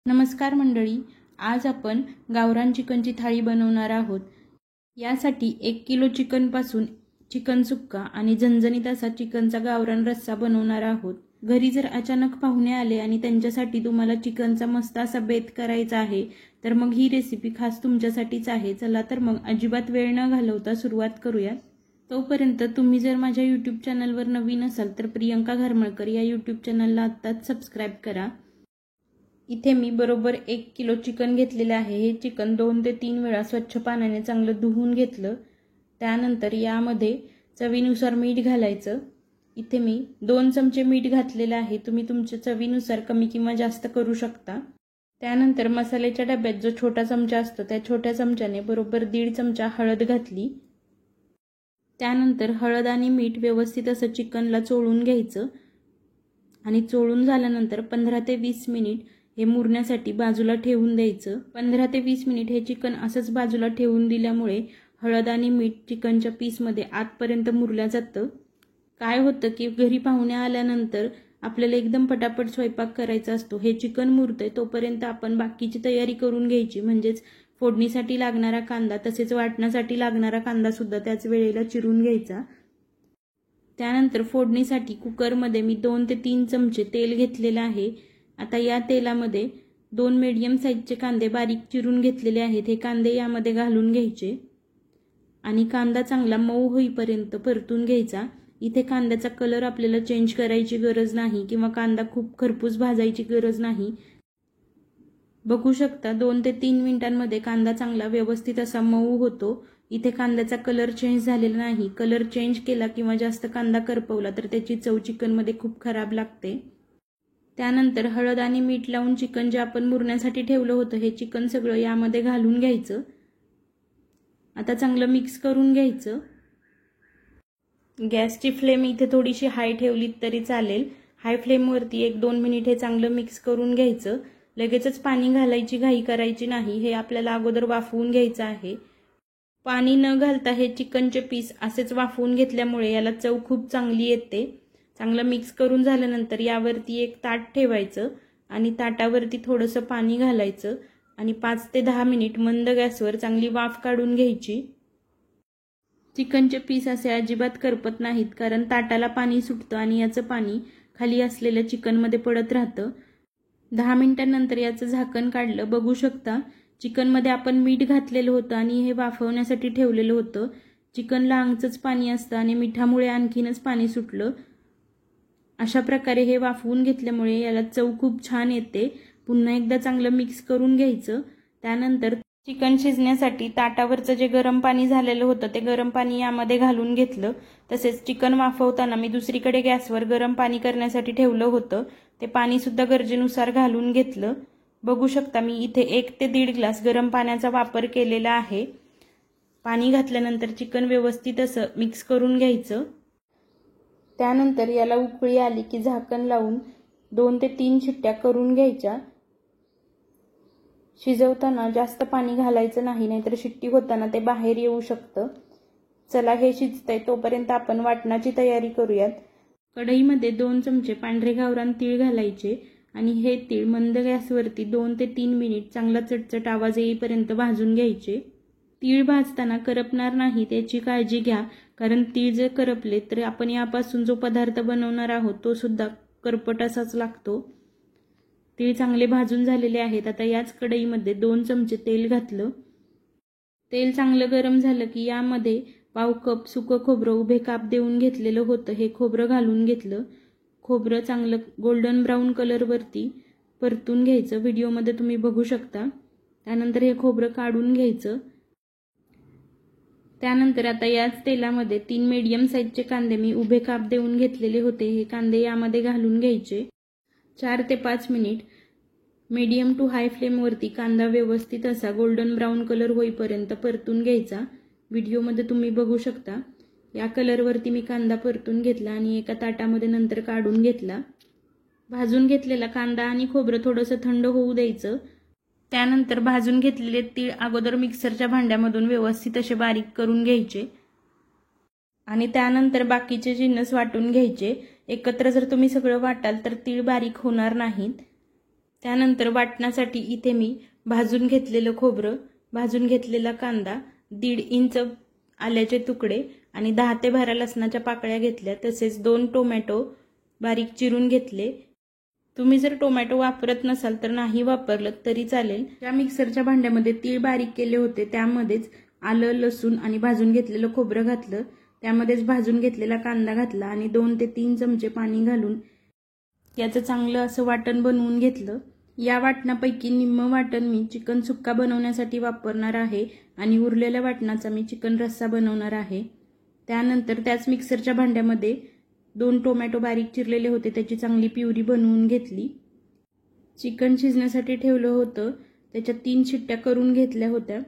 नमस्कार मंडळी, आज आपण गावरान चिकनची थाळी बनवणार आहोत। यासाठी 1 किलो चिकनपासून चिकन सुक्का आणि झणझणीत असा चिकनचा गावरान रस्सा बनवणार आहोत। घरी जर अचानक पाहुणे आले आणि त्यांच्यासाठी तुम्हाला चिकनचा मस्त असा बेत करायचा आहे तर मग ही रेसिपी खास तुमच्यासाठीच आहे। चला तर मग अजिबात वेळ न घालवता सुरुवात करूया। तोपर्यंत तुम्ही जर माझ्या YouTube चॅनलवर नवीन असाल तर प्रियंका घरमळकर या YouTube चॅनलला आत्ताच सबस्क्राइब करा। इथे मी बरोबर 1 किलो चिकन घेतलेले आहे। हे चिकन 2 ते 3 वेळा स्वच्छ पाण्याने चांगलं धुवून घेतलं। त्यानंतर यामध्ये चवीनुसार मीठ घालायचं। इथे मी 2 चमचे मीठ घातलेले आहे। तुम्ही तुमच्या चवीनुसार कमी किंवा जास्त करू शकता। त्यानंतर मसाल्याच्या डब्यात जो छोटा चमचा असतो त्या छोट्या चमच्याने बरोबर 1.5 चमचा हळद घातली। त्यानंतर हळद आणि मीठ व्यवस्थित असं चिकनला चोळून घ्यायचं आणि चोळून झाल्यानंतर 15 ते 20 मिनिट हे मुरण्यासाठी बाजूला ठेवून द्यायचं। 15 ते 20 मिनिट हे चिकन असंच बाजूला ठेवून दिल्यामुळे हळद आणि मीठ चिकनच्या पीसमध्ये आतपर्यंत मुरलं जातं। काय होतं की घरी पाहुणे आल्यानंतर आपल्याला एकदम पटापट स्वयंपाक करायचा असतो। हे चिकन मुरतंय तोपर्यंत आपण बाकीची तयारी करून घ्यायची, म्हणजेच फोडणीसाठी लागणारा कांदा तसेच वाटण्यासाठी लागणारा कांदा सुद्धा त्याच वेळेला चिरून घ्यायचा। त्यानंतर फोडणीसाठी कुकरमध्ये मी 2 ते 3 चमचे तेल घेतलेले आहे। आता या तेलामध्ये 2 मीडियम साईजचे कांदे बारीक चिरून घेतलेले आहेत। हे कांदे यामध्ये घालून घ्यायचे आणि कांदा चांगला मऊ होईपर्यंत परतून घ्यायचा। इथे कांद्याचा कलर आपल्याला चेंज करायची गरज नाही किंवा कांदा खूप खरपूस भाजायची गरज नाही। बघू शकता 2 ते 3 मिनिटांमध्ये कांदा चांगला व्यवस्थित असा मऊ होतो। इथे कांद्याचा कलर चेंज झालेला नाही। कलर चेंज केला किंवा जास्त कांदा करपवला तर त्याची चव चिकनमध्ये खूप खराब लागते। त्यानंतर हळद आणि मीठ लावून चिकन जे आपण मुरण्यासाठी ठेवलं होतं हे चिकन सगळं यामध्ये घालून घ्यायचं। आता चांगलं मिक्स करून घ्यायचं। गॅसची फ्लेम इथे थोडीशी हाय ठेवली तरी चालेल। हाय फ्लेमवरती 1-2 मिनिट हे चांगलं मिक्स करून घ्यायचं। लगेचच पाणी घालायची घाई करायची नाही, हे आपल्याला अगोदर वाफवून घ्यायचं आहे। पाणी न घालता हे चिकनचे पीस असेच वाफवून घेतल्यामुळे याला चव खूप चांगली येते। चांगलं मिक्स करून झाल्यानंतर यावरती एक ताट ठेवायचं आणि ताटावरती थोडंसं पाणी घालायचं आणि 5 ते 10 मिनिट मंद गॅसवर चांगली वाफ काढून घ्यायची। चिकनचे पीस असे अजिबात करपत नाहीत, कारण ताटाला पाणी सुटतं आणि याचं पाणी खाली असलेल्या चिकनमध्ये पडत राहतं। 10 मिनिटांनंतर याचं झाकण काढलं। बघू शकता चिकनमध्ये आपण मीठ घातलेलं होतं आणि हे वाफवण्यासाठी ठेवलेलं होतं। चिकनला अंगचंच पाणी असतं आणि मिठामुळे आणखीनच पाणी सुटलं। अशा प्रकारे हे वाफवून घेतल्यामुळे याला चव खूप छान येते। पुन्हा एकदा चांगलं मिक्स करून घ्यायचं। त्यानंतर चिकन शिजण्यासाठी ताटावरचं जे गरम पाणी झालेलं होतं ते गरम पाणी यामध्ये घालून घेतलं। तसेच चिकन वाफवताना मी दुसरीकडे गॅसवर गरम पाणी करण्यासाठी ठेवलं होतं, ते पाणी सुद्धा गरजेनुसार घालून घेतलं। बघू शकता मी इथे 1 ते 1.5 ग्लास गरम पाण्याचा वापर केलेला आहे। पाणी घातल्यानंतर चिकन व्यवस्थित असं मिक्स करून घ्यायचं। त्यानंतर याला उकळी आली की झाकण लावून 2 ते 3 शिट्ट्या करून घ्यायच्या। शिजवताना जास्त पाणी घालायचं नाही, नाहीतर शिट्टी होताना ते बाहेर येऊ शकतं। चला हे शिजतंय तोपर्यंत आपण वाटणाची तयारी करूयात। कढईमध्ये 2 चमचे पांढरे गावरान तीळ घालायचे आणि हे तीळ मंद गॅसवरती 2 ते 3 मिनिट चांगला चटचट आवाज येईपर्यंत भाजून घ्यायचे। तीळ भाजताना करपणार नाही याची काळजी घ्या, कारण तीळ जर करपले तर आपण यापासून जो पदार्थ बनवणार आहोत तो सुद्धा करपट असाच लागतो। तीळ चांगले भाजून झालेले आहेत। आता याच कढईमध्ये 2 चमचे तेल घातलं। तेल चांगलं गरम झालं की यामध्ये पाव कप सुकं खोबरं उभे काप देऊन घेतलेलं होतं हे खोबरं घालून घेतलं। खोबरं चांगलं गोल्डन ब्राऊन कलरवरती परतून घ्यायचं, व्हिडिओमध्ये तुम्ही बघू शकता। त्यानंतर हे खोबरं काढून घ्यायचं। त्यानंतर आता याच तेलामध्ये 3 मीडियम साईजचे कांदे मी उभे काप देऊन घेतलेले होते, हे कांदे यामध्ये घालून घ्यायचे। 4 ते 5 मिनिट मीडियम टू हाय फ्लेमवरती कांदा व्यवस्थित असा गोल्डन ब्राऊन कलर होईपर्यंत परतून घ्यायचा। व्हिडिओमध्ये तुम्ही बघू शकता या कलरवरती मी कांदा परतून घेतला आणि एका ताटामध्ये नंतर काढून घेतला। भाजून घेतलेला कांदा आणि खोबरं थोडंसं थंड होऊ द्यायचं। त्यानंतर भाजून घेतलेले तीळ अगोदर मिक्सरच्या भांड्यामधून व्यवस्थित असे बारीक करून घ्यायचे आणि त्यानंतर बाकीचे जिन्नस वाटून घ्यायचे। एकत्र जर तुम्ही सगळं वाटाल तर तीळ बारीक होणार नाहीत। त्यानंतर वाटण्यासाठी इथे मी भाजून घेतलेलं खोबरं, भाजून घेतलेला कांदा, 1.5 इंच आल्याचे तुकडे आणि 10 ते 12 लसणाच्या पाकळ्या घेतल्या, तसेच 2 टोमॅटो बारीक चिरून घेतले। तुम्ही जर टोमॅटो वापरत नसाल तर नाही वापरलं तरी चालेल। या मिक्सरच्या भांड्यामध्ये तीळ बारीक केले होते, त्यामध्येच आलं, लसूण आणि भाजून घेतलेलं खोबरं घातलं, त्यामध्येच भाजून घेतलेला कांदा घातला आणि 2 ते 3 चमचे पाणी घालून याचं चांगलं असं वाटण बनवून घेतलं। या वाटणापैकी निम्म वाटण मी चिकन सुक्का बनवण्यासाठी वापरणार आहे आणि उरलेल्या वाटणाचा मी चिकन रस्सा बनवणार आहे। त्यानंतर त्याच मिक्सरच्या भांड्यामध्ये 2 टोमॅटो बारीक चिरलेले होते, त्याची चांगली प्युरी बनवून घेतली। चिकन शिजण्यासाठी ठेवलं होतं, त्याच्या 3 शिट्ट्या करून घेतल्या होत्या।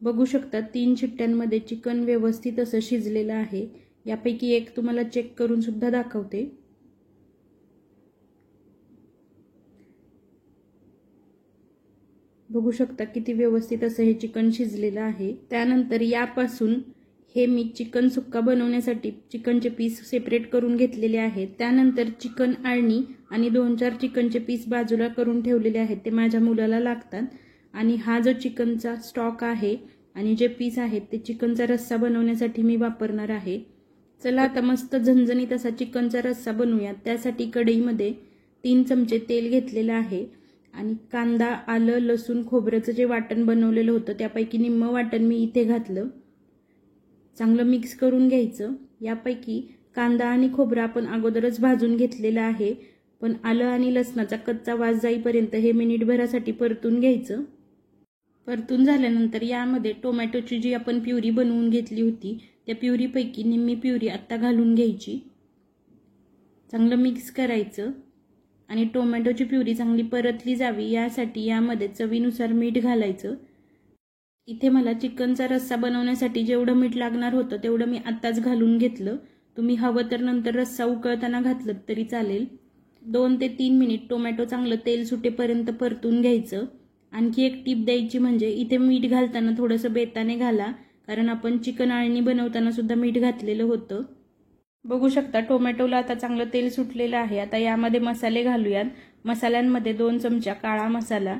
बघू शकता 3 शिट्ट्यांमध्ये चिकन व्यवस्थित असं शिजलेलं आहे। यापैकी एक तुम्हाला चेक करून सुद्धा दाखवते। बघू शकता किती व्यवस्थित असं हे चिकन शिजलेलं आहे। त्यानंतर यापासून हे मी चिकन सुक्का बनवण्यासाठी चिकनचे पीस सेपरेट करून घेतलेले आहेत। त्यानंतर चिकन आळणी आणि 2-4 चिकनचे पीस बाजूला करून ठेवलेले आहेत, ते माझ्या मुलाला लागतात। आणि हा जो चिकनचा स्टॉक आहे आणि जे पीस आहेत ते चिकनचा रस्सा बनवण्यासाठी मी वापरणार आहे। चला आता मस्त झणझणीत असा चिकनचा रस्सा बनवूया। त्यासाठी कढईमध्ये 3 चमचे तेल घेतलेलं आहे आणि कांदा, आलं, लसूण, खोबऱ्याचं जे वाटण बनवलेलं होतं त्यापैकी निम्म वाटण मी इथे घातलं। चांगलं मिक्स करून घ्यायचं। यापैकी कांदा आणि खोबरं आपण अगोदरच भाजून घेतलेलं आहे, पण आलं आणि लसणाचा कच्चा वास जाईपर्यंत हे मिनिटभरासाठी परतून घ्यायचं। परतून झाल्यानंतर यामध्ये टोमॅटोची जी आपण प्युरी बनवून घेतली होती त्या प्युरीपैकी निम्मी प्युरी आता घालून घ्यायची। चांगलं मिक्स करायचं आणि टोमॅटोची प्युरी चांगली परतली जावी यासाठी यामध्ये चवीनुसार मीठ घालायचं। इथे मला चिकनचा रस्सा बनवण्यासाठी जेवढं मीठ लागणार होतं तेवढं मी आत्ताच घालून घेतलं। तुम्ही हवं तर नंतर रस्सा उकळताना घातलं तरी चालेल। 2 ते 3 मिनिट टोमॅटो चांगलं तेल सुटेपर्यंत परतून घ्यायचं। आणखी एक टिप द्यायची म्हणजे इथे मीठ घालताना थोडंसं बेताने घाला, कारण आपण चिकन आळणी बनवताना सुद्धा मीठ घातलेलं होतं। बघू शकता टोमॅटोला आता चांगलं तेल सुटलेलं आहे। आता यामध्ये मसाले घालूयात। मसाल्यांमध्ये 2 चमचा काळा मसाला,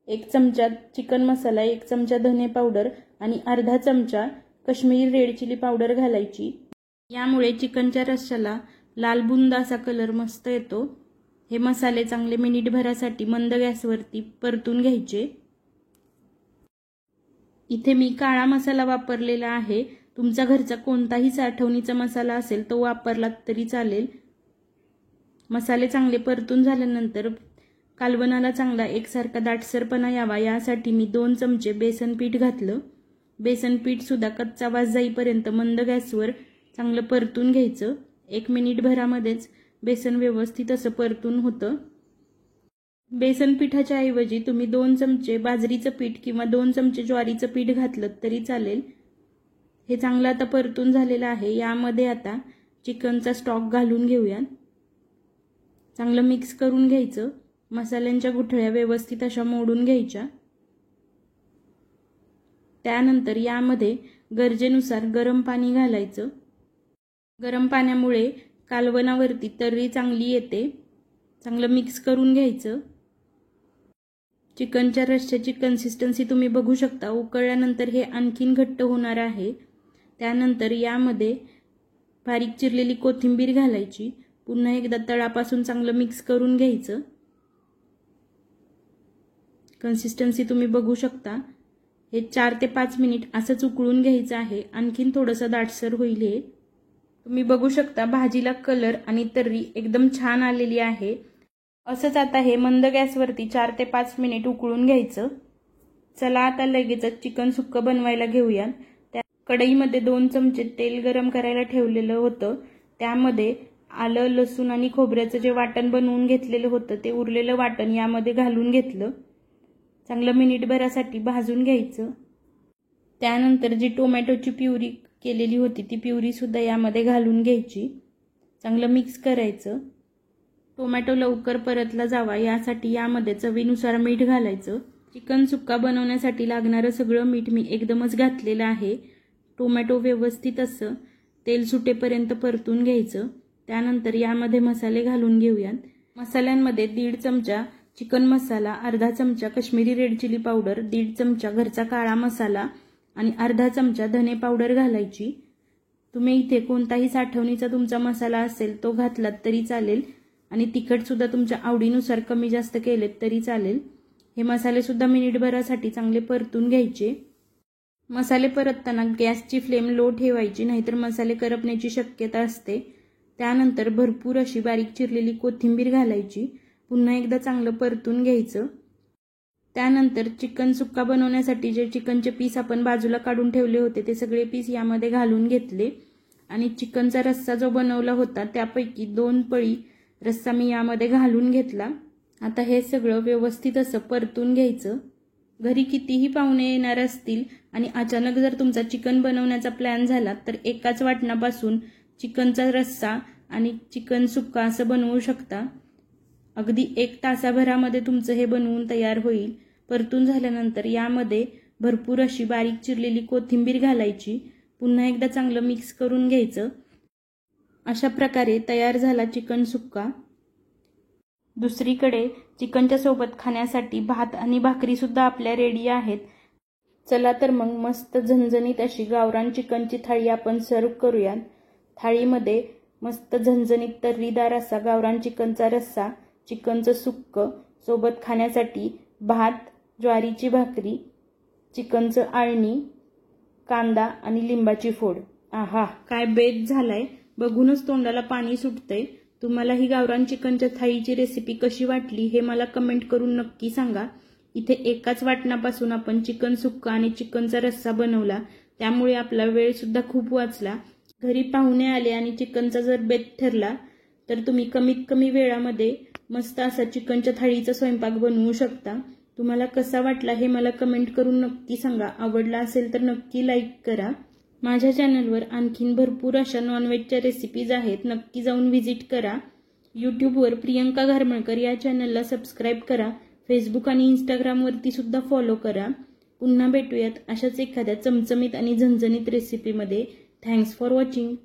1 चमचा चिकन मसाला, 1 चमचा धने पावडर आणि अर्धा चमचा काश्मीरी रेड चिली पावडर घालायची। यामुळे चिकनच्या रस्स्याला लालबुंद असा कलर मस्त येतो। हे मसाले चांगले मिनिटभरासाठी मंद गॅसवरती परतून घ्यायचे। इथे मी काळा मसाला वापरलेला आहे, तुमचा घरचा कोणताही साठवणीचा मसाला असेल तो वापरला तरी चालेल। मसाले चांगले परतून झाल्यानंतर कालवणाला चांगला एकसारखा दाटसरपणा यावा यासाठी मी 2 चमचे बेसन पीठ घातलं। बेसन पीठ सुद्धा कच्चा वास जाईपर्यंत मंद गॅसवर चांगलं परतून घ्यायचं। 1 मिनिटभरामध्येच बेसन व्यवस्थित असं परतून होतं। बेसन पिठाच्या ऐवजी तुम्ही 2 चमचे बाजरीचं पीठ किंवा 2 चमचे ज्वारीचं पीठ घातलं तरी चालेल। हे चांगलं आता परतून झालेलं आहे। यामध्ये आता चिकनचा स्टॉक घालून घेऊया। चांगलं मिक्स करून घ्यायचं। मसाल्यांच्या गुठळ्या व्यवस्थित अशा मोडून घ्यायच्या। त्यानंतर यामध्ये गरजेनुसार गरम पाणी घालायचं। गरम पाण्यामुळे कालवणावरती तर्री चांगली येते। चांगलं मिक्स करून घ्यायचं। चिकनच्या रस्स्याची कन्सिस्टन्सी तुम्ही बघू शकता, उकळल्यानंतर हे आणखीन घट्ट होणार आहे। त्यानंतर यामध्ये बारीक चिरलेली कोथिंबीर घालायची। पुन्हा एकदा तळापासून चांगलं मिक्स करून घ्यायचं। कन्सिस्टन्सी तुम्ही बघू शकता। हे 4 ते 5 मिनिट असंच उकळून घ्यायचं आहे, आणखीन थोडंसं दाटसर होईल हे। तुम्ही बघू शकता भाजीला कलर आणि तर्री एकदम छान आलेली आहे। असंच आता हे मंद गॅसवरती 4 ते 5 मिनिट उकळून घ्यायचं। चला आता लगेचच चिकन सुक्कं बनवायला घेऊया। त्या कढईमध्ये 2 चमचे तेल गरम करायला ठेवलेलं होतं, त्यामध्ये आलं, लसूण आणि खोबऱ्याचं जे वाटण बनवून घेतलेलं होतं ते उरलेलं वाटण यामध्ये घालून घेतलं। चांगलं मिनिटभरासाठी भाजून घ्यायचं। त्यानंतर जी टोमॅटोची प्युरी केलेली होती ती प्युरी सुद्धा यामध्ये घालून घ्यायची। चांगलं मिक्स करायचं। टोमॅटो लवकर परतला जावा यासाठी यामध्ये चवीनुसार मीठ घालायचं। चिकन सुक्का बनवण्यासाठी लागणारं सगळं मीठ मी एकदमच घातलेलं आहे। टोमॅटो व्यवस्थित असं तेल सुटेपर्यंत परतून घ्यायचं। त्यानंतर यामध्ये मसाले घालून घेऊयात। मसाल्यांमध्ये 1.5 चमचा चिकन मसाला, अर्धा चमचा काश्मीरी रेड चिली पावडर, 1.5 चमचा घरचा काळा मसाला आणि अर्धा चमचा धने पावडर घालायची। तुम्ही इथे कोणताही साठवणीचा तुमचा मसाला असेल तो घातलात तरी चालेल आणि तिखट सुद्धा तुमच्या आवडीनुसार कमी जास्त केलेत तरी चालेल। हे मसाले सुद्धा मिनिटभरासाठी चांगले परतून घ्यायचे। मसाले परतताना गॅसची फ्लेम लो ठेवायची, नाहीतर मसाले करपण्याची शक्यता असते। त्यानंतर भरपूर अशी बारीक चिरलेली कोथिंबीर घालायची, पुन्हा एकदा चांगलं परतून घ्यायचं। त्यानंतर चिकन सुक्का बनवण्यासाठी जे चिकनचे पीस आपण बाजूला काढून ठेवले होते ते सगळे पीस यामध्ये घालून घेतले आणि चिकनचा रस्सा जो बनवला होता त्यापैकी 2 पळी रस्सा मी यामध्ये घालून घेतला। आता हे सगळं व्यवस्थित असं परतून घ्यायचं। घरी कितीही पाहुणे येणार असतील आणि अचानक जर तुमचा चिकन बनवण्याचा प्लॅन झाला तर एकाच वाटणापासून चिकनचा रस्सा आणि चिकन सुक्का असं बनवू शकता। अगदी 1 तासाभरामध्ये तुमचं हे बनवून तयार होईल। परतून झाल्यानंतर यामध्ये भरपूर अशी बारीक चिरलेली कोथिंबीर घालायची, पुन्हा एकदा चांगलं मिक्स करून घ्यायचं। अशा प्रकारे तयार झाला चिकन सुक्का। दुसरीकडे चिकनच्या सोबत खाण्यासाठी भात आणि भाकरी सुद्धा आपल्या रेडी आहेत। चला तर मग मस्त झणझणीत अशी गावरान चिकनची थाळी आपण सर्व करूयात। थाळीमध्ये मस्त झणझणीत तर्रीदार असा गावरान चिकनचा रस्सा, चिकनचं सुक्क, सोबत खाण्यासाठी भात, ज्वारीची भाकरी, चिकनचं आळणी, कांदा आणि लिंबाची फोड। आहा, काय बेत झालाय, बघूनच तोंडाला पाणी सुटतंय। तुम्हाला ही गावरान चिकनच्या थाळीची रेसिपी कशी वाटली हे मला कमेंट करून नक्की सांगा। इथे एकाच वाटणापासून आपण चिकन सुक्का आणि चिकनचा रस्सा बनवला, त्यामुळे आपला वेळ सुद्धा खूप वाचला। घरी पाहुणे आले आणि चिकनचा जर बेत ठरला तर तुम्ही कमीत कमी वेळामध्ये मस्त असा चिकनच्या थाळीचा स्वयंपाक बनवू शकता। तुम्हाला कसा वाटला हे मला कमेंट करून नक्की सांगा। आवडला असेल तर नक्की लाईक करा। माझ्या चॅनलवर आणखीन भरपूर अशा नॉनव्हेजच्या रेसिपीज आहेत, नक्की जाऊन व्हिजिट करा। यूट्यूबवर प्रियंका घारमळकर या चॅनलला सबस्क्राईब करा। फेसबुक आणि इंस्टाग्रामवरती सुद्धा फॉलो करा। पुन्हा भेटूयात अशाच एखाद्या चमचमीत आणि झणझणीत रेसिपीमध्ये। Thanks for watching.